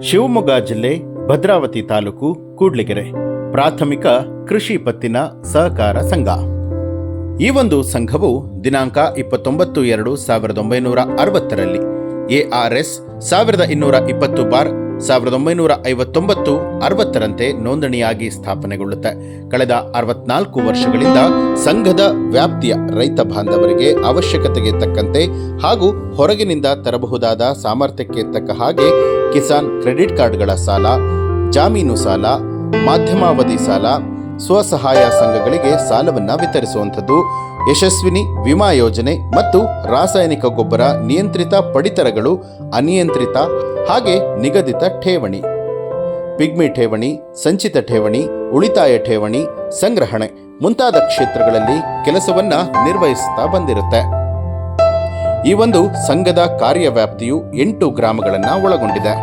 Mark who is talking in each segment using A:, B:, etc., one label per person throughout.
A: ಶಿವಮೊಗ್ಗ ಜಿಲ್ಲೆ ಭದ್ರಾವತಿ ತಾಲೂಕು ಕೂಡ್ಲಿಗೆರೆ ಪ್ರಾಥಮಿಕ ಕೃಷಿ ಪತ್ತಿನ ಸಹಕಾರ ಸಂಘ. ಈ ಒಂದು ಸಂಘವು ದಿನಾಂಕ 29/2/1960ರಲ್ಲಿ ARS 1220/1959 ನೋಂದಣಿಯಾಗಿ ಸ್ಥಾಪನೆಗೊಳ್ಳುತ್ತೆ. ಕಳೆದ 64 ವರ್ಷಗಳಿಂದ ಸಂಘದ ವ್ಯಾಪ್ತಿಯ ರೈತ ಬಾಂಧವರಿಗೆ ಅವಶ್ಯಕತೆಗೆ ತಕ್ಕಂತೆ ಹಾಗೂ ಹೊರಗಿನಿಂದ ತರಬಹುದಾದ ಸಾಮರ್ಥ್ಯಕ್ಕೆ ತಕ್ಕ ಹಾಗೆ ಕಿಸಾನ್ ಕ್ರೆಡಿಟ್ ಕಾರ್ಡ್ಗಳ ಸಾಲ, ಜಾಮೀನು ಸಾಲ, ಮಾಧ್ಯಮಾವಧಿ ಸಾಲ, ಸ್ವಸಹಾಯ ಸಂಘಗಳಿಗೆ ಸಾಲವನ್ನು ವಿತರಿಸುವಂಥದ್ದು, ಯಶಸ್ವಿನಿ ವಿಮಾ ಯೋಜನೆ ಮತ್ತು ರಾಸಾಯನಿಕ ಗೊಬ್ಬರ ನಿಯಂತ್ರಿತ ಪಡಿತರಗಳು, ಅನಿಯಂತ್ರಿತ ಹಾಗೆ ನಿಗದಿತ ಠೇವಣಿ, ಪಿಗ್ಮಿ ಠೇವಣಿ, ಸಂಚಿತ ಠೇವಣಿ, ಉಳಿತಾಯ ಠೇವಣಿ, ಸಂಗ್ರಹಣೆ ಮುಂತಾದ ಕ್ಷೇತ್ರಗಳಲ್ಲಿ ಕೆಲಸವನ್ನ ನಿರ್ವಹಿಸುತ್ತಾ ಬಂದಿರುತ್ತೆ. ಈ ಒಂದು ಸಂಘದ ಕಾರ್ಯವ್ಯಾಪ್ತಿಯು 8 ಗ್ರಾಮಗಳನ್ನು ಒಳಗೊಂಡಿದೆ.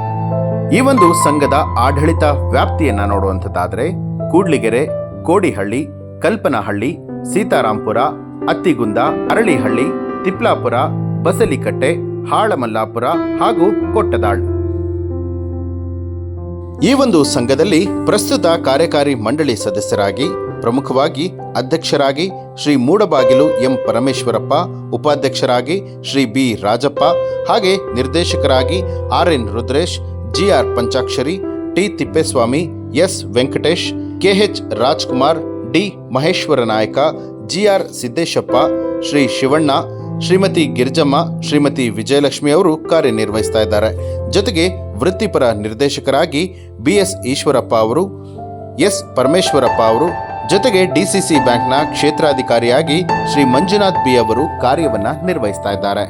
A: ಈ ಒಂದು ಸಂಘದ ಆಡಳಿತ ವ್ಯಾಪ್ತಿಯನ್ನ ನೋಡುವಂಥದ್ದಾದರೆ ಕೂಡ್ಲಿಗೆರೆ, ಕೋಡಿಹಳ್ಳಿ, ಕಲ್ಪನಹಳ್ಳಿ, ಸೀತಾರಾಂಪುರ, ಅತ್ತಿಗುಂದ, ಅರಳಿಹಳ್ಳಿ, ತಿಪ್ಲಾಪುರ, ಬಸಲಿಕಟ್ಟೆ, ಹಾಳಮಲ್ಲಾಪುರ ಹಾಗೂ ಕೊಟ್ಟದಾಳ್. ಈ ಒಂದು ಸಂಘದಲ್ಲಿ ಪ್ರಸ್ತುತ ಕಾರ್ಯಕಾರಿ ಮಂಡಳಿ ಸದಸ್ಯರಾಗಿ ಪ್ರಮುಖವಾಗಿ ಅಧ್ಯಕ್ಷರಾಗಿ ಶ್ರೀ ಮೂಡಬಾಗಿಲು ಎಂ ಪರಮೇಶ್ವರಪ್ಪ, ಉಪಾಧ್ಯಕ್ಷರಾಗಿ ಶ್ರೀ ಬಿ ರಾಜಪ್ಪ, ಹಾಗೆ ನಿರ್ದೇಶಕರಾಗಿ RN Rudresh, GR Panchakshari, T Thippeswamy, S Venkatesh, KH Rajkumar, D Maheshwara Nayaka, GR ಸಿದ್ದೇಶಪ್ಪ, Shri Shivanna, Shrimati Girijamma, Shrimati Vijayalakshmi ಅವರು ಕಾರ್ಯನಿರ್ವಹಿಸ್ತಾ ಇದ್ದಾರೆ. ಜೊತೆಗೆ ವೃತ್ತಿಪರ ನಿರ್ದೇಶಕರಾಗಿ BS ಈಶ್ವರಪ್ಪ ಅವರು, ಎಸ್ ಪರಮೇಶ್ವರಪ್ಪ ಅವರು, ಜೊತೆಗೆ DCC ಬ್ಯಾಂಕ್ನ ಕ್ಷೇತ್ರಾಧಿಕಾರಿಯಾಗಿ ಶ್ರೀ ಮಂಜುನಾಥ್ ಬಿ ಅವರು ಕಾರ್ಯವನ್ನ ನಿರ್ವಹಿಸ್ತಾ ಇದ್ದಾರೆ.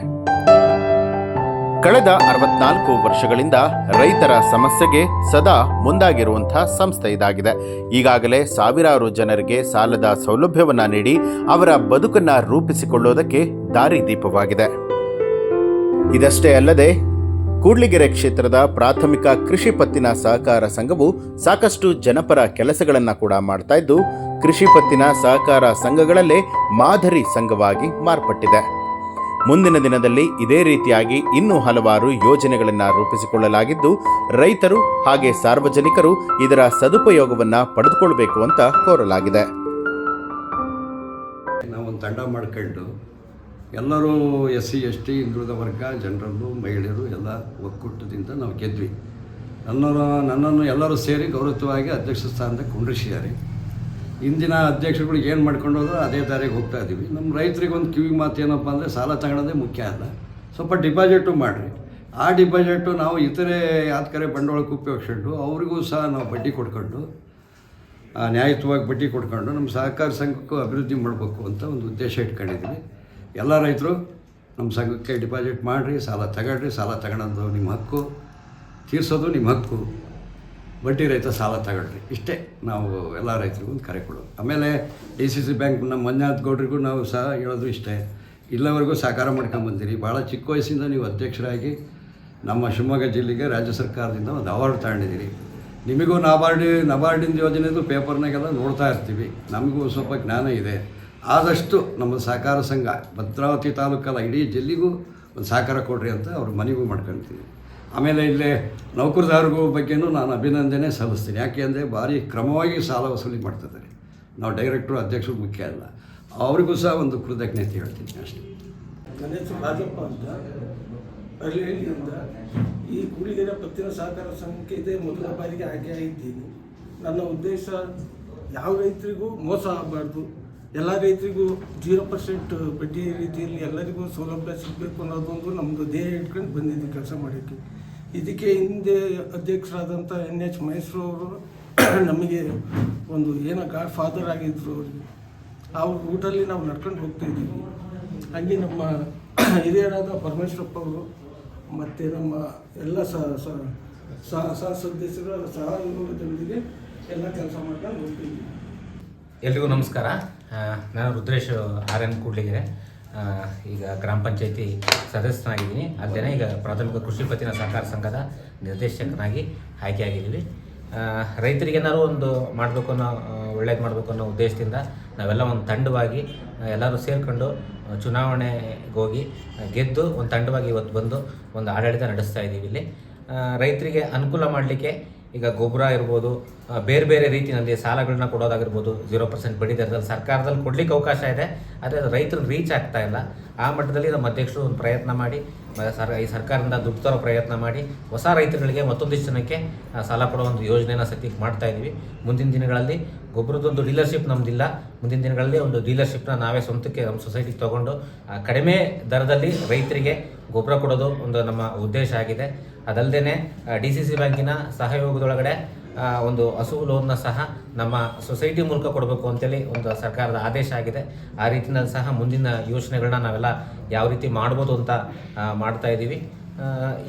A: ಕಳೆದ 64 ವರ್ಷಗಳಿಂದ ರೈತರ ಸಮಸ್ಯೆಗೆ ಸದಾ ಮುಂದಾಗಿರುವಂತಹ ಸಂಸ್ಥೆ ಇದಾಗಿದೆ. ಈಗಾಗಲೇ ಸಾವಿರಾರು ಜನರಿಗೆ ಸಾಲದ ಸೌಲಭ್ಯವನ್ನ ನೀಡಿ ಅವರ ಬದುಕನ್ನ ರೂಪಿಸಿಕೊಳ್ಳುವುದಕ್ಕೆ ದಾರಿದೀಪವಾಗಿದೆ. ಇದಷ್ಟೇ ಅಲ್ಲದೆ ಕೂಡ್ಲಿಗೆರೆ ಕ್ಷೇತ್ರದ ಪ್ರಾಥಮಿಕ ಕೃಷಿ ಪತ್ತಿನ ಸಹಕಾರ ಸಂಘವು ಸಾಕಷ್ಟು ಜನಪರ ಕೆಲಸಗಳನ್ನು ಕೂಡ ಮಾಡ್ತಾ ಇದ್ದು, ಕೃಷಿ ಪತ್ತಿನ ಸಹಕಾರ ಸಂಘಗಳಲ್ಲೇ ಮಾದರಿ ಸಂಘವಾಗಿ ಮಾರ್ಪಟ್ಟಿದೆ. ಮುಂದಿನ ದಿನದಲ್ಲಿ ಇದೇ ರೀತಿಯಾಗಿ ಇನ್ನೂ ಹಲವಾರು ಯೋಜನೆಗಳನ್ನು ರೂಪಿಸಿಕೊಳ್ಳಲಾಗಿದ್ದು, ರೈತರು ಹಾಗೆ ಸಾರ್ವಜನಿಕರು ಇದರ ಸದುಪಯೋಗವನ್ನು ಪಡೆದುಕೊಳ್ಳಬೇಕು ಅಂತ ಕೋರಲಾಗಿದೆ.
B: ನಾವೊಂದು ತಂಡ ಮಾಡ್ಕೊಂಡು ಎಲ್ಲರೂ SC ST ಹಿಂದುಳಿದ ವರ್ಗ, ಜನರಲ್ಲು, ಮಹಿಳೆಯರು ಎಲ್ಲ ಒಕ್ಕೂಟದಿಂದ ನಾವು ಗೆದ್ವಿ. ನನ್ನನ್ನು ಎಲ್ಲರೂ ಸೇರಿ ಗೌರವವಾಗಿ ಅಧ್ಯಕ್ಷ ಸ್ಥಾನದಲ್ಲಿ ಕುಂಡ್ರಿಸಿದ್ದಾರೆ. ಇಂದಿನ ಅಧ್ಯಕ್ಷರುಗಳು ಏನು ಮಾಡ್ಕೊಂಡು ಹೋದ್ರೆ ಅದೇ ದಾರಿಗೆ ಹೋಗ್ತಾ ಇದ್ದೀವಿ. ನಮ್ಮ ರೈತರಿಗೆ ಒಂದು ಕಿವಿ ಮಾತು ಏನಪ್ಪ ಅಂದರೆ, ಸಾಲ ತಗೊಳ್ಳೋದೇ ಮುಖ್ಯ ಅಲ್ಲ, ಸ್ವಲ್ಪ ಡಿಪಾಸಿಟು ಮಾಡಿರಿ. ಆ ಡಿಪಾಸಿಟು ನಾವು ಇತರೆ ಯಾತ್ಕರೆ ಬಂಡವಾಳಕ್ಕೆ ಉಪಯೋಗಿಸ್ಕೊಂಡು ಅವರಿಗೂ ಸಹ ನಾವು ಬಡ್ಡಿ ಕೊಡ್ಕೊಂಡು, ನ್ಯಾಯಯುತವಾಗಿ ಬಡ್ಡಿ ಕೊಡ್ಕೊಂಡು ನಮ್ಮ ಸಹಕಾರ ಸಂಘಕ್ಕೂ ಅಭಿವೃದ್ಧಿ ಮಾಡಬೇಕು ಅಂತ ಒಂದು ಉದ್ದೇಶ ಇಟ್ಕೊಂಡಿದ್ದೀವಿ. ಎಲ್ಲ ರೈತರು ನಮ್ಮ ಸಂಘಕ್ಕೆ ಡಿಪಾಸಿಟ್ ಮಾಡಿರಿ, ಸಾಲ ತಗೊಳ್ರಿ. ಸಾಲ ತಗೊಳ್ಳೋದು ನಿಮ್ಮ ಹಕ್ಕು, ತೀರಿಸೋದು ನಿಮ್ಮ ಹಕ್ಕು. ಬಡ್ಡಿ ರಹಿತ ಸಾಲ ತಗೊಳ್ರಿ. ಇಷ್ಟೇ ನಾವು ಎಲ್ಲ ರೈತರಿಗೂ ಒಂದು ಕರೆ ಕೊಡೋದು. ಆಮೇಲೆ DCC ಬ್ಯಾಂಕ್ ನಮ್ಮ ಮಂಜುನಾಥ್ ಗೌಡ್ರಿಗೂ ನಾವು ಸಹ ಹೇಳೋದು ಇಷ್ಟೇ, ಇಲ್ಲಿವರೆಗೂ ಸಹಕಾರ ಮಾಡ್ಕೊಂಬಂದಿರಿ. ಭಾಳ ಚಿಕ್ಕ ವಯಸ್ಸಿಂದ ನೀವು ಅಧ್ಯಕ್ಷರಾಗಿ ನಮ್ಮ ಶಿವಮೊಗ್ಗ ಜಿಲ್ಲೆಗೆ ರಾಜ್ಯ ಸರ್ಕಾರದಿಂದ ಒಂದು ಅವಾರ್ಡ್ ತಗೊಂಡಿದ್ದೀರಿ. ನಿಮಗೂ ನಬಾರ್ಡಿನ ಯೋಜನೆದು ಪೇಪರ್ನಾಗೆಲ್ಲ ನೋಡ್ತಾ ಇರ್ತೀವಿ, ನಮಗೂ ಸ್ವಲ್ಪ ಜ್ಞಾನ ಇದೆ. ಆದಷ್ಟು ನಮ್ಮ ಸಹಕಾರ ಸಂಘ ಭದ್ರಾವತಿ ತಾಲೂಕಲ್ಲ, ಇಡೀ ಜಿಲ್ಲೆಗೂ ಒಂದು ಸಹಕಾರ ಕೊಡ್ರಿ ಅಂತ ಅವ್ರು ಮನವಿ ಮಾಡ್ಕೊಳ್ತೀವಿ. ಆಮೇಲೆ ಇಲ್ಲೇ ನೌಕರದಾರರಿಗೂ ಬಗ್ಗೆನೂ ನಾನು ಅಭಿನಂದನೆ ಸಲ್ಲಿಸ್ತೀನಿ. ಯಾಕೆ ಅಂದರೆ ಭಾರಿ ಕ್ರಮವಾಗಿ ಸಾಲ ವಸೂಲಿ ಮಾಡ್ತಿದ್ದಾರೆ. ನಾವು ಡೈರೆಕ್ಟ್ರು, ಅಧ್ಯಕ್ಷರು ಮುಖ್ಯ ಅಲ್ಲ, ಅವರಿಗೂ ಸಹ ಒಂದು ಕೃತಜ್ಞತೆ ಹೇಳ್ತೀನಿ ಅಷ್ಟೇ.
C: ನನ್ನ ಹೆಸರು ರಾಜಪ್ಪ ಅಂತ, ಅರಳಿಹಳ್ಳಿಯಿಂದ. ಈ ಕೂಡ್ಲಿಗೆರೆ ಪತ್ತಿನ ಸಹಕಾರ ಸಂಘಕ್ಕೆ ಇದೇ ಮೊದಲ ಬಾರಿಗೆ ಆಯ್ಕೆ ಆಗಿದ್ದೀನಿ. ನನ್ನ ಉದ್ದೇಶ ಯಾವ ರೈತರಿಗೂ ಮೋಸ ಆಗಬಾರ್ದು, ಎಲ್ಲ ರೈತರಿಗೂ 0% ಬಡ್ಡಿ ರೀತಿಯಲ್ಲಿ ಎಲ್ಲರಿಗೂ ಸೌಲಭ್ಯ ಸಿಗಬೇಕು ಅನ್ನೋದೊಂದು ನಮ್ಮದು ಧ್ಯೇಯ ಇಟ್ಕೊಂಡು ಬಂದಿದ್ದು ಕೆಲಸ ಮಾಡೋಕ್ಕೆ. ಇದಕ್ಕೆ ಹಿಂದೆ ಅಧ್ಯಕ್ಷರಾದಂಥ NH ಮಹೇಶ್ವರವರು ನಮಗೆ ಒಂದು ಗಾಡ್ ಫಾದರ್ ಆಗಿದ್ದರು. ಅವರಿಗೆ ಅವ್ರ ಊಟಲ್ಲಿ ನಾವು ನಡ್ಕೊಂಡು ಹೋಗ್ತಾಯಿದ್ದೀವಿ. ಹಾಗೆ ನಮ್ಮ ಹಿರಿಯರಾದ ಪರಮೇಶ್ವರಪ್ಪ ಅವರು ಮತ್ತು ನಮ್ಮ ಎಲ್ಲ ಸದಸ್ಯರ ಸಹಯೋಗದೊಂದಿಗೆ ಎಲ್ಲ ಕೆಲಸ ಮಾಡ್ಕೊಂಡು ಹೋಗ್ತಿದ್ದೀವಿ.
D: ಎಲ್ರಿಗೂ ನಮಸ್ಕಾರ. ನಾನು ರುದ್ರೇಶ್ RN ಕೂಡ್ಲಿಗೆರೆ. ಈಗ ಗ್ರಾಮ ಪಂಚಾಯತಿ ಸದಸ್ಯನಾಗಿದ್ದೀನಿ. ಅಲ್ಲದೆ ಈಗ ಪ್ರಾಥಮಿಕ ಕೃಷಿ ಪತ್ತಿನ ಸಹಕಾರ ಸಂಘದ ನಿರ್ದೇಶಕನಾಗಿ ಆಯ್ಕೆಯಾಗಿದ್ದೀವಿ. ರೈತರಿಗೇನಾದ್ರು ಒಂದು ಮಾಡಬೇಕು ಅನ್ನೋ, ಒಳ್ಳೇದು ಮಾಡಬೇಕು ಅನ್ನೋ ಉದ್ದೇಶದಿಂದ ನಾವೆಲ್ಲ ಒಂದು ತಂಡವಾಗಿ ಎಲ್ಲರೂ ಸೇರಿಕೊಂಡು ಚುನಾವಣೆಗೆ ಹೋಗಿ ಗೆದ್ದು ಒಂದು ತಂಡವಾಗಿ ಇವತ್ತು ಬಂದು ಒಂದು ಆಡಳಿತ ನಡೆಸ್ತಾ ಇದ್ದೀವಿ ಇಲ್ಲಿ. ರೈತರಿಗೆ ಅನುಕೂಲ ಮಾಡಲಿಕ್ಕೆ ಈಗ ಗೊಬ್ಬರ ಇರ್ಬೋದು, ಬೇರೆ ಬೇರೆ ರೀತಿಯಲ್ಲಿ ಸಾಲಗಳನ್ನ ಕೊಡೋದಾಗಿರ್ಬೋದು, 0% ಬಡ್ಡಿ ದರದಲ್ಲಿ ಸರ್ಕಾರದಲ್ಲಿ ಕೊಡ್ಲಿಕ್ಕೆ ಅವಕಾಶ ಇದೆ. ಆದರೆ ಅದು ರೈತರಿಗೆ ರೀಚ್ ಆಗ್ತಾ ಇಲ್ಲ. ಆ ಮಟ್ಟದಲ್ಲಿ ನಮ್ಮ ಅಧ್ಯಕ್ಷರು ಒಂದು ಪ್ರಯತ್ನ ಮಾಡಿ ಈ ಸರ್ಕಾರದಿಂದ ದುಡ್ಡು ತರೋ ಪ್ರಯತ್ನ ಮಾಡಿ ಹೊಸ ರೈತರುಗಳಿಗೆ ಮತ್ತೊಂದಿಷ್ಟು ಜನಕ್ಕೆ ಸಾಲ ಕೊಡೋ ಒಂದು ಯೋಜನೆಯನ್ನು ಸದ್ಯಕ್ಕೆ ಮಾಡ್ತಾ ಇದ್ದೀವಿ. ಮುಂದಿನ ದಿನಗಳಲ್ಲಿ ಗೊಬ್ಬರದೊಂದು ಡೀಲರ್ಶಿಪ್ ನಮ್ಮದಿಲ್ಲ. ಮುಂದಿನ ದಿನಗಳಲ್ಲಿ ಒಂದು ಡೀಲರ್ಶಿಪ್ನ ನಾವೇ ಸ್ವಂತಕ್ಕೆ ನಮ್ಮ ಸೊಸೈಟಿಗೆ ತೊಗೊಂಡು ಕಡಿಮೆ ದರದಲ್ಲಿ ರೈತರಿಗೆ ಗೊಬ್ಬರ ಕೊಡೋದು ಒಂದು ನಮ್ಮ ಉದ್ದೇಶ ಆಗಿದೆ. ಅದಲ್ಲದೆ DCC ಬ್ಯಾಂಕಿನ ಸಹಯೋಗದೊಳಗಡೆ ಒಂದು ಹಸು ಲೋನ್ನ ಸಹ ನಮ್ಮ ಸೊಸೈಟಿ ಮೂಲಕ ಕೊಡಬೇಕು ಅಂತೇಳಿ ಒಂದು ಸರ್ಕಾರದ ಆದೇಶ ಆಗಿದೆ. ಆ ರೀತಿಯಲ್ಲಿ ಸಹ ಮುಂದಿನ ಯೋಜನೆಗಳನ್ನ ನಾವೆಲ್ಲ ಯಾವ ರೀತಿ ಮಾಡ್ಬೋದು ಅಂತ ಮಾಡ್ತಾ ಇದ್ದೀವಿ.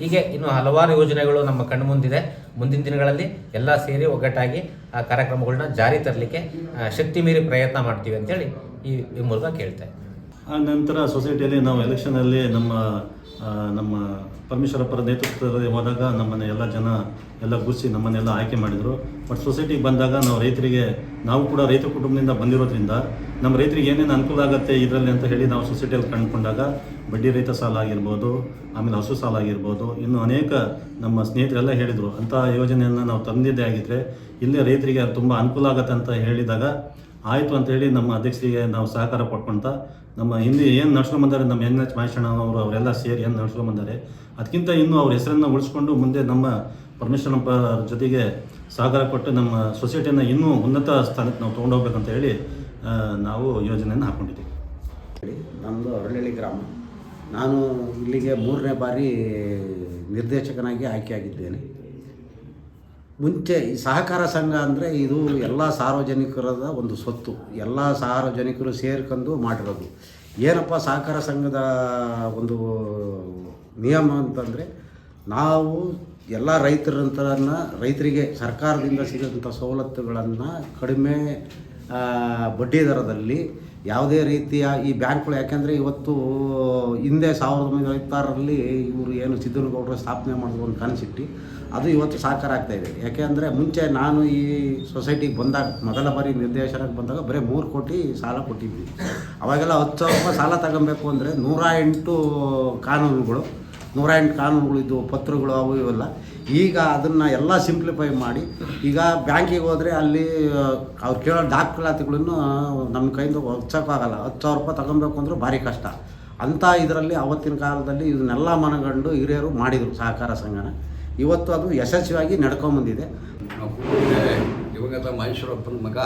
D: ಹೀಗೆ ಇನ್ನು ಹಲವಾರು ಯೋಜನೆಗಳು ನಮ್ಮ ಕಣ್ಣು ಮುಂದಿದೆ. ಮುಂದಿನ ದಿನಗಳಲ್ಲಿ ಎಲ್ಲ ಸೇರಿ ಒಗ್ಗಟ್ಟಾಗಿ ಆ ಕಾರ್ಯಕ್ರಮಗಳನ್ನ ಜಾರಿ ತರಲಿಕ್ಕೆ ಶಕ್ತಿ ಮೀರಿ ಪ್ರಯತ್ನ ಮಾಡ್ತೀವಿ ಅಂತೇಳಿ ಈ ಮೂಲಕ ಕೇಳ್ತಾ ಇದ್ದೀವಿ.
E: ಆ ನಂತರ ಸೊಸೈಟಿಯಲ್ಲಿ ನಾವು ಎಲೆಕ್ಷನಲ್ಲಿ ನಮ್ಮ ಪರಮೇಶ್ವರಪ್ಪರ ನೇತೃತ್ವದಲ್ಲಿ ಹೋದಾಗ ನಮ್ಮನ್ನು ಎಲ್ಲ ಜನ ಎಲ್ಲ ಗುರ್ಸಿ ನಮ್ಮನ್ನೆಲ್ಲ ಆಯ್ಕೆ ಮಾಡಿದರು. ಬಟ್ ಸೊಸೈಟಿಗೆ ಬಂದಾಗ ನಾವು ಕೂಡ ರೈತ ಕುಟುಂಬದಿಂದ ಬಂದಿರೋದ್ರಿಂದ ನಮ್ಮ ರೈತರಿಗೆ ಏನೇನು ಅನುಕೂಲ ಆಗುತ್ತೆ ಇದರಲ್ಲಿ ಅಂತ ಹೇಳಿ ನಾವು ಸೊಸೈಟಿಯಲ್ಲಿ ಕಂಡುಕೊಂಡಾಗ ಬಡ್ಡಿ ರಹಿತ ಸಾಲ ಆಗಿರ್ಬೋದು, ಆಮೇಲೆ ಹಸು ಸಾಲ ಆಗಿರ್ಬೋದು, ಇನ್ನು ಅನೇಕ ನಮ್ಮ ಸ್ನೇಹಿತರೆಲ್ಲ ಹೇಳಿದರು ಅಂಥ ಯೋಜನೆಯನ್ನು ನಾವು ತಂದಿದ್ದೇ ಆಗಿದ್ದರೆ ಇಲ್ಲೇ ರೈತರಿಗೆ ತುಂಬ ಅನುಕೂಲ ಆಗುತ್ತೆ ಅಂತ ಹೇಳಿದಾಗ ಆಯಿತು ಅಂತೇಳಿ ನಮ್ಮ ಅಧ್ಯಕ್ಷರಿಗೆ ನಾವು ಸಹಕಾರ ಕೊಟ್ಕೊಂತ ನಮ್ಮ ಹಿಂದೆ ಏನು ನಡ್ಸ್ಕೊಂಬಂದಾರೆ ನಮ್ಮ NH ಮಹೇಶಣ್ಣವರು ಅವರೆಲ್ಲ ಸೇರಿ ಏನು ನಡ್ಸ್ಕೊಂಬಂದಾರೆ ಅದಕ್ಕಿಂತ ಇನ್ನೂ ಅವ್ರ ಹೆಸರನ್ನು ಉಳಿಸ್ಕೊಂಡು ಮುಂದೆ ನಮ್ಮ ಪರಮೇಶ್ವರಪ್ಪ ಜೊತೆಗೆ ಸಹಕಾರ ಕೊಟ್ಟು ನಮ್ಮ ಸೊಸೈಟಿಯನ್ನು ಇನ್ನೂ ಉನ್ನತ ಸ್ಥಾನಕ್ಕೆ ನಾವು ತೊಗೊಂಡೋಗ್ಬೇಕಂತ ಹೇಳಿ ನಾವು ಯೋಜನೆಯನ್ನು ಹಾಕ್ಕೊಂಡಿದ್ದೀವಿ.
F: ನಮ್ಮದು ಅರಳಳ್ಳಿ ಗ್ರಾಮ. ನಾನು ಇಲ್ಲಿಗೆ 3ನೇ ಬಾರಿ ನಿರ್ದೇಶಕನಾಗಿ ಆಯ್ಕೆಯಾಗಿದ್ದೇನೆ. ಮುಂಚೆ ಈ ಸಹಕಾರ ಸಂಘ ಅಂದರೆ ಇದು ಎಲ್ಲ ಸಾರ್ವಜನಿಕರದ ಒಂದು ಸ್ವತ್ತು, ಎಲ್ಲ ಸಾರ್ವಜನಿಕರು ಸೇರ್ಕೊಂಡು ಮಾಡಿರೋದು. ಏನಪ್ಪ ಸಹಕಾರ ಸಂಘದ ಒಂದು ನಿಯಮ ಅಂತಂದರೆ, ನಾವು ಎಲ್ಲ ರೈತರಿಗೆ ಸರ್ಕಾರದಿಂದ ಸಿಗೋಂಥ ಸವಲತ್ತುಗಳನ್ನು ಕಡಿಮೆ ಬಡ್ಡಿ ದರದಲ್ಲಿ ಯಾವುದೇ ರೀತಿಯ ಈ ಬ್ಯಾಂಕ್ಗಳು, ಯಾಕೆಂದರೆ ಇವತ್ತು ಹಿಂದೆ 1956ರಲ್ಲಿ ಇವರು ಏನು ಸಿದ್ದನಗೌಡರು ಸ್ಥಾಪನೆ ಮಾಡಿದ್ರು ಒಂದು ಕನಸಿಟ್ಟು ಅದು ಇವತ್ತು ಸಾಕಾರ ಆಗ್ತಾಯಿದೆ. ಯಾಕೆಂದರೆ ಮುಂಚೆ ನಾನು ಈ ಸೊಸೈಟಿಗೆ ಬಂದಾಗ ಮೊದಲ ಬಾರಿ ನಿರ್ದೇಶನಕ್ಕೆ ಬಂದಾಗ ಬರೀ 3 ಕೋಟಿ ಸಾಲ ಕೊಟ್ಟಿದ್ವಿ. ಅವಾಗೆಲ್ಲ 10,000 ರೂಪಾಯಿ ಸಾಲ ತಗೊಬೇಕು ಅಂದರೆ 108 ಕಾನೂನುಗಳಿದ್ದು, ಪತ್ರಗಳು ಅವು ಇವೆಲ್ಲ. ಈಗ ಅದನ್ನು ಎಲ್ಲ ಸಿಂಪ್ಲಿಫೈ ಮಾಡಿ ಈಗ ಬ್ಯಾಂಕಿಗೆ ಹೋದರೆ ಅಲ್ಲಿ ಅವ್ರು ಕೇಳೋ ದಾಖಲಾತಿಗಳನ್ನು ನಮ್ಮ ಕೈಯಿಂದ ಹೊಚ್ಚೋಕ್ಕಾಗಲ್ಲ. 10,000 ರೂಪಾಯಿ ತಗೊಬೇಕು ಅಂದ್ರೆ ಭಾರಿ ಕಷ್ಟ. ಅಂಥ ಇದರಲ್ಲಿ ಅವತ್ತಿನ ಕಾಲದಲ್ಲಿ ಇದನ್ನೆಲ್ಲ ಮನಗಂಡು ಹಿರಿಯರು ಮಾಡಿದರು ಸಹಕಾರ ಸಂಘನ. ಇವತ್ತು ಅದು ಯಶಸ್ವಿಯಾಗಿ ನಡ್ಕೊಂಬಂದಿದೆ.
B: ನಾವು ಕೂಡಲೇ ದಿವಂಗತ ಮಹೇಶ್ವರಪ್ಪನ ಮಗ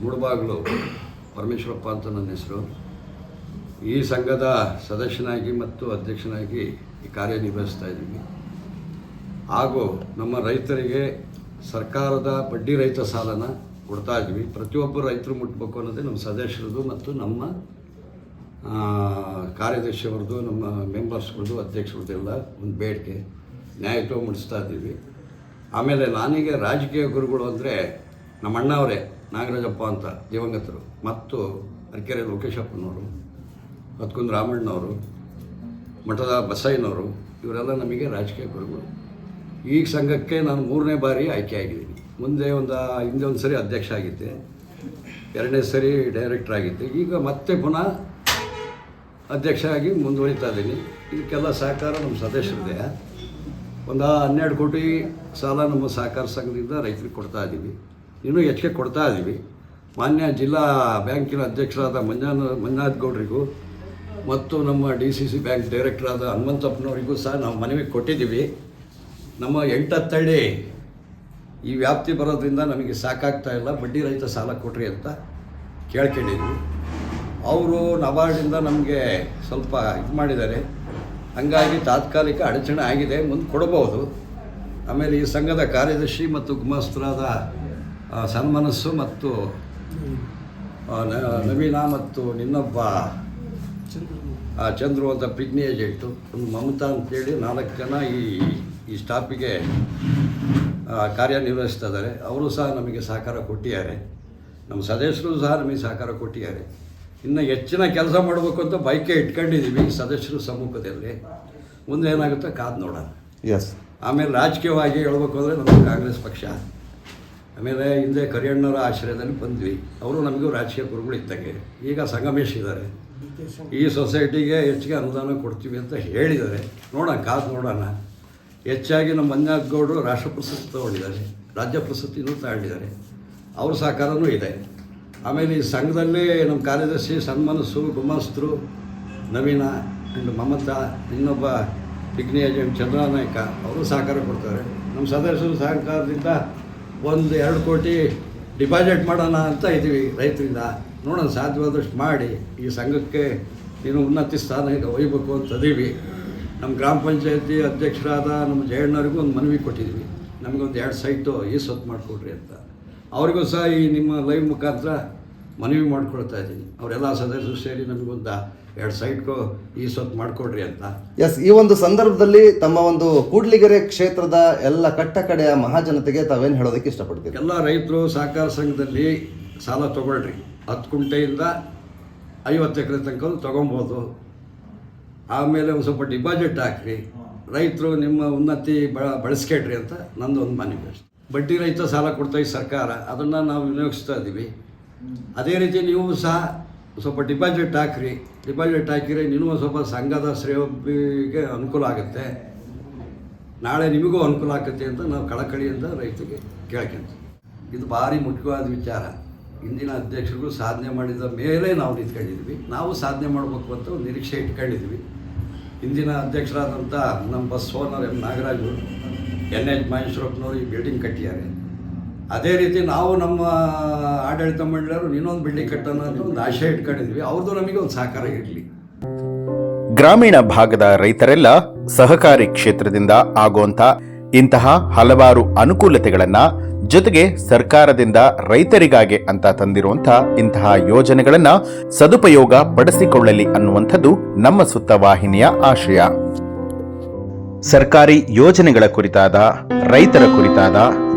B: ಮೂಡಬಾಗಿಲು ಪರಮೇಶ್ವರಪ್ಪ ಅಂತ ನನ್ನ ಹೆಸರು. ಈ ಸಂಘದ ಸದಸ್ಯನಾಗಿ ಮತ್ತು ಅಧ್ಯಕ್ಷನಾಗಿ ಈ ಕಾರ್ಯನಿರ್ವಹಿಸ್ತಾ ಇದ್ದೀವಿ. ಹಾಗೂ ನಮ್ಮ ರೈತರಿಗೆ ಸರ್ಕಾರದ ಬಡ್ಡಿ ರಹಿತ ಸಾಲನ ಕೊಡ್ತಾ ಇದ್ವಿ. ಪ್ರತಿಯೊಬ್ಬರು ರೈತರು ಮುಟ್ಟಬೇಕು ಅನ್ನೋದೇ ನಮ್ಮ ಸದಸ್ಯರದು ಮತ್ತು ನಮ್ಮ ಕಾರ್ಯದರ್ಶಿಯವ್ರದ್ದು, ನಮ್ಮ ಮೆಂಬರ್ಸ್ಗಳದ್ದು, ಅಧ್ಯಕ್ಷರದ್ದೆಲ್ಲ ಒಂದು ಬೇಡಿಕೆ. ನ್ಯಾಯತ್ವ ಮುಡಿಸ್ತಾ ಇದ್ದೀವಿ. ಆಮೇಲೆ ನಾನೀಗ ರಾಜಕೀಯ ಗುರುಗಳು ಅಂದರೆ ನಮ್ಮ ಅಣ್ಣವರೇ ನಾಗರಾಜಪ್ಪ ಅಂತ ದಿವಂಗತರು, ಮತ್ತು ಅರಕೆರೆ ಲೋಕೇಶಪ್ಪನವರು, ಹೊತ್ಕುಂದ ರಾಮಣ್ಣವರು, ಮಠದ ಬಸಯ್ಯನವರು, ಇವರೆಲ್ಲ ನಮಗೆ ರಾಜಕೀಯ ಗುರುಗಳು. ಈ ಸಂಘಕ್ಕೆ ನಾನು 3ನೇ ಬಾರಿ ಆಯ್ಕೆಯಾಗಿದ್ದೀನಿ. ಹಿಂದೆ ಒಂದು ಸರಿ ಅಧ್ಯಕ್ಷ ಆಗಿದ್ದೆ, 2ನೇ ಸರಿ ಡೈರೆಕ್ಟರ್ ಆಗಿದ್ದೆ. ಈಗ ಮತ್ತೆ ಪುನಃ ಅಧ್ಯಕ್ಷ ಆಗಿ ಮುಂದುವರಿತಾ ಇದ್ದೀನಿ. ಇದಕ್ಕೆಲ್ಲ ಸಹಕಾರ ನಮ್ಮ ಸದಸ್ಯರಿದೆ. ಒಂದು 12 ಕೋಟಿ ಸಾಲ ನಮ್ಮ ಸಹಕಾರ ಸಂಘದಿಂದ ರೈತರಿಗೆ ಕೊಡ್ತಾ ಇದ್ದೀವಿ. ಇನ್ನೂ ಹೆಚ್ಚಿಗೆ ಕೊಡ್ತಾ ಇದ್ದೀವಿ. ಮಾನ್ಯ ಜಿಲ್ಲಾ ಬ್ಯಾಂಕಿನ ಅಧ್ಯಕ್ಷರಾದ ಮಂಜುನಾಥ್ ಗೌಡರಿಗೂ ಮತ್ತು ನಮ್ಮ DCC ಬ್ಯಾಂಕ್ ಡೈರೆಕ್ಟರಾದ ಹನುಮಂತಪ್ಪನವರಿಗೂ ಸಹ ನಾವು ಮನವಿ ಕೊಟ್ಟಿದ್ದೀವಿ. ನಮ್ಮ 8-10 ಹಳ್ಳಿ ಈ ವ್ಯಾಪ್ತಿ ಬರೋದ್ರಿಂದ ನಮಗೆ ಸಾಕಾಗ್ತಾ ಇಲ್ಲ, ಬಡ್ಡಿ ರಹಿತ ಸಾಲ ಕೊಡ್ರಿ ಅಂತ ಕೇಳ್ಕೊಂಡಿದ್ವಿ. ಅವರು ನಬಾರ್ಡಿಂದ ನಮಗೆ ಸ್ವಲ್ಪ ಇದು ಮಾಡಿದ್ದಾರೆ. ಹಂಗಾಗಿ ತಾತ್ಕಾಲಿಕ ಅಡಚಣೆ ಆಗಿದೆ, ಮುಂದೆ ಕೊಡಬಹುದು. ಆಮೇಲೆ ಈ ಸಂಘದ ಕಾರ್ಯದರ್ಶಿ ಮತ್ತು ಗುಮಾಸ್ತರಾದ ಸನ್ಮನಸ್ಸು ಮತ್ತು ನವೀನ ಮತ್ತು ನಿನ್ನೊಬ್ಬ ಚಂದ್ರು ಅಂತ ಪಿಗ್ನಿ ಏಜೆಂಟು, ಒಂದು ಮಮತಾ ಅಂತೇಳಿ 4 ಜನ ಈ ಸ್ಟಾಫಿಗೆ ಕಾರ್ಯನಿರ್ವಹಿಸ್ತಾ ಇದ್ದಾರೆ. ಅವರು ಸಹ ನಮಗೆ ಸಹಕಾರ ಕೊಟ್ಟಿದ್ದಾರೆ. ನಮ್ಮ ಸದಸ್ಯರು ಸಹ ನಮಗೆ ಸಹಕಾರ ಕೊಟ್ಟಿದ್ದಾರೆ. ಇನ್ನು ಹೆಚ್ಚಿನ ಕೆಲಸ ಮಾಡಬೇಕು ಅಂತ ಬೈಕೆ ಇಟ್ಕೊಂಡಿದ್ದೀವಿ ಸದಸ್ಯರು ಸಮ್ಮುಖದಲ್ಲಿ. ಮುಂದೆ ಏನಾಗುತ್ತೋ ಕಾದು ನೋಡೋಣ. ಆಮೇಲೆ ರಾಜಕೀಯವಾಗಿ ಹೇಳ್ಬೇಕು ಅಂದರೆ ನಮ್ಮದು ಕಾಂಗ್ರೆಸ್ ಪಕ್ಷ. ಆಮೇಲೆ ಹಿಂದೆ ಕರಿಯಣ್ಣವರ ಆಶ್ರಯದಲ್ಲಿ ಬಂದ್ವಿ, ಅವರು ನಮಗೂ ರಾಜಕೀಯ ಗುರುಗಳು ಇದ್ದಂಗೆ. ಈಗ ಸಂಗಮೇಶ್ ಇದ್ದಾರೆ, ಈ ಸೊಸೈಟಿಗೆ ಹೆಚ್ಚಿಗೆ ಅನುದಾನ ಕೊಡ್ತೀವಿ ಅಂತ ಹೇಳಿದ್ದಾರೆ. ನೋಡೋಣ, ಕಾದು ನೋಡೋಣ ಹೆಚ್ಚಾಗಿ ನಮ್ಮ ಮಂಜುನಾಥ್ ಗೌಡರು ರಾಷ್ಟ್ರ ಪ್ರಶಸ್ತಿ ತಗೊಂಡಿದ್ದಾರೆ, ರಾಜ್ಯ ಪ್ರಶಸ್ತಿನೂ ತಗೊಂಡಿದ್ದಾರೆ. ಅವ್ರ ಸಹಕಾರನೂ ಇದೆ. ಆಮೇಲೆ ಈ ಸಂಘದಲ್ಲೇ ನಮ್ಮ ಕಾರ್ಯದರ್ಶಿ ಸನ್ಮಾನಸು ಗುಮಾಸ್ತರು ನವೀನ ಆ್ಯಂಡ್ ಮಮತಾ, ಇನ್ನೊಬ್ಬ ಪಿಗ್ನಿ ಏಜೆಂಟ್ ಚಂದ್ರನಾಯಕ ಅವರು ಸಹಕಾರ ಕೊಡ್ತಾರೆ. ನಮ್ಮ ಸದಸ್ಯರ ಸಹಕಾರದಿಂದ 1-2 ಕೋಟಿ ಡಿಪಾಸಿಟ್ ಮಾಡೋಣ ಅಂತ ಇದ್ದೀವಿ ರೈತರಿಂದ. ನೋಡೋಣ, ಸಾಧ್ಯವಾದಷ್ಟು ಮಾಡಿ ಈ ಸಂಘಕ್ಕೆ ನೀನು ಉನ್ನತಿ ಸ್ಥಾನಕ್ಕೆ ಒಯ್ಯಬೇಕು ಅಂತದೀವಿ. ನಮ್ಮ ಗ್ರಾಮ ಪಂಚಾಯತಿ ಅಧ್ಯಕ್ಷರಾದ ನಮ್ಮ ಜಯಣ್ಣವ್ರಿಗೂ ಒಂದು ಮನವಿ ಕೊಟ್ಟಿದ್ವಿ, ನಮಗೊಂದು 2 ಸೈಟು ಈ ಸೊತ್ತು ಮಾಡಿಕೊಡ್ರಿ ಅಂತ. ಅವ್ರಿಗೂ ಸಹ ಈ ನಿಮ್ಮ ಲೈವ್ ಮುಖಾಂತರ ಮನವಿ ಮಾಡ್ಕೊಳ್ತಾ ಇದ್ದೀನಿ. ಅವರೆಲ್ಲ ಸದಸ್ಯರು ಸೇರಿ ನಮಗೊಂದು 2 ಸೈಟ್ಗೂ ಈ ಸೊತ್ತು ಮಾಡಿಕೊಡ್ರಿ ಅಂತ.
G: ಎಸ್, ಈ ಒಂದು ಸಂದರ್ಭದಲ್ಲಿ ತಮ್ಮ ಒಂದು ಕೂಡ್ಲಿಗೆರೆ ಕ್ಷೇತ್ರದ ಎಲ್ಲ ಕಟ್ಟ ಕಡೆಯ ಮಹಾಜನತೆಗೆ ತಾವೇನು ಹೇಳೋದಕ್ಕೆ ಇಷ್ಟಪಡ್ತೀರಿ?
B: ಎಲ್ಲ ರೈತರು ಸಹಕಾರ ಸಂಘದಲ್ಲಿ ಸಾಲ ತೊಗೊಳ್ರಿ. 10 ಗುಂಟೆಯಿಂದ 50 ಎಕರೆ ತನಕ ತೊಗೊಬೋದು. ಆಮೇಲೆ ಒಂದು ಸ್ವಲ್ಪ ಡಿಪಾಸಿಟ್ ಹಾಕ್ರಿ, ರೈತರು ನಿಮ್ಮ ಉನ್ನತಿ ಬಳಸ್ಕೊಳ್ರಿ ಅಂತ ನಂದು ಒಂದು ಮನವಿ. ಬಡ್ಡಿ ರಹಿತ ಸಾಲ ಕೊಡ್ತಾ ಈ ಸರ್ಕಾರ, ಅದನ್ನು ನಾವು ವಿನಿಯೋಗಿಸ್ತಾ ಇದ್ದೀವಿ. ಅದೇ ರೀತಿ ನೀವು ಸಹ ಸ್ವಲ್ಪ ಡಿಪಾಸಿಟ್ ಹಾಕ್ರಿ. ಡಿಪಾಸಿಟ್ ಹಾಕಿದ್ರೆ ನೀವು ಸ್ವಲ್ಪ ಸಂಘದ ಶ್ರೇಯೋಭಿಗೆ ಅನುಕೂಲ ಆಗುತ್ತೆ, ನಾಳೆ ನಿಮಗೂ ಅನುಕೂಲ ಆಗುತ್ತೆ ಅಂತ ನಾವು ಕಳಕಳಿಯಿಂದ ರೈತರಿಗೆ ಕೇಳ್ಕೊಂತೀವಿ. ಇದು ಭಾರಿ ಮುಖ್ಯವಾದ ವಿಚಾರ. ಇಂದಿನ ಅಧ್ಯಕ್ಷರು ಸಾಧನೆ ಮಾಡಿದ ಮೇಲೆ ನಾವು ನಿಂತ್ಕೊಂಡಿದ್ವಿ. ನಾವು ಸಾಧನೆ ಮಾಡಬೇಕು ಅಂತ ಒಂದು ನಿರೀಕ್ಷೆ ಇಟ್ಕೊಂಡಿದ್ವಿ. ಇಂದಿನ ಅಧ್ಯಕ್ಷರಾದಂಥ ನಮ್ಮ bus owner M Nagaraju, NH ಮಹೇಶ್ವರಪ್ಪನವರು ಈ ಬಿಲ್ಡಿಂಗ್ ಕಟ್ಟಿದ್ದಾರೆ. ಅದೇ ರೀತಿ ನಾವು ನಮ್ಮ ಆಡಳಿತ ಮಂಡಳಿಯವರು ಇನ್ನೊಂದು ಬಿಲ್ಡಿಂಗ್ ಕಟ್ಟೋಣ ಅಂತ ಒಂದು ಆಶೆ ಇಟ್ಕೊಂಡಿದ್ವಿ. ಅವ್ರದ್ದು ನಮಗೆ ಒಂದು ಸಹಕಾರ ಇರಲಿ.
A: ಗ್ರಾಮೀಣ ಭಾಗದ ರೈತರೆಲ್ಲ ಸಹಕಾರಿ ಕ್ಷೇತ್ರದಿಂದ ಆಗುವಂಥ ಇಂತಹ ಹಲವಾರು ಅನುಕೂಲತೆಗಳನ್ನ, ಜೊತೆಗೆ ಸರ್ಕಾರದಿಂದ ರೈತರಿಗಾಗಿ ಅಂತ ತಂದಿರುವಂಥ ಇಂತಹ ಯೋಜನೆಗಳನ್ನ ಸದುಪಯೋಗ ಪಡಿಸಿಕೊಳ್ಳಲಿ ಅನ್ನುವಂಥದ್ದು ನಮ್ಮ ಸುತ್ತ ವಾಹಿನಿಯ ಆಶಯ. ಸರ್ಕಾರಿ ಯೋಜನೆಗಳ ಕುರಿತಾದ, ರೈತರ ಕುರಿತಾದ,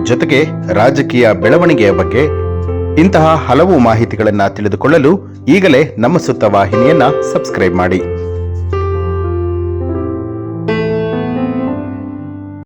A: ಜೊತೆಗೆ ರಾಜಕೀಯ ಬೆಳವಣಿಗೆಯ ಬಗ್ಗೆ ಇಂತಹ ಹಲವು ಮಾಹಿತಿಗಳನ್ನು ತಿಳಿದುಕೊಳ್ಳಲು ಈಗಲೇ ನಮ್ಮ ಸುತ್ತ ವಾಹಿನಿಯನ್ನ ಸಬ್ಸ್ಕ್ರೈಬ್ ಮಾಡಿ.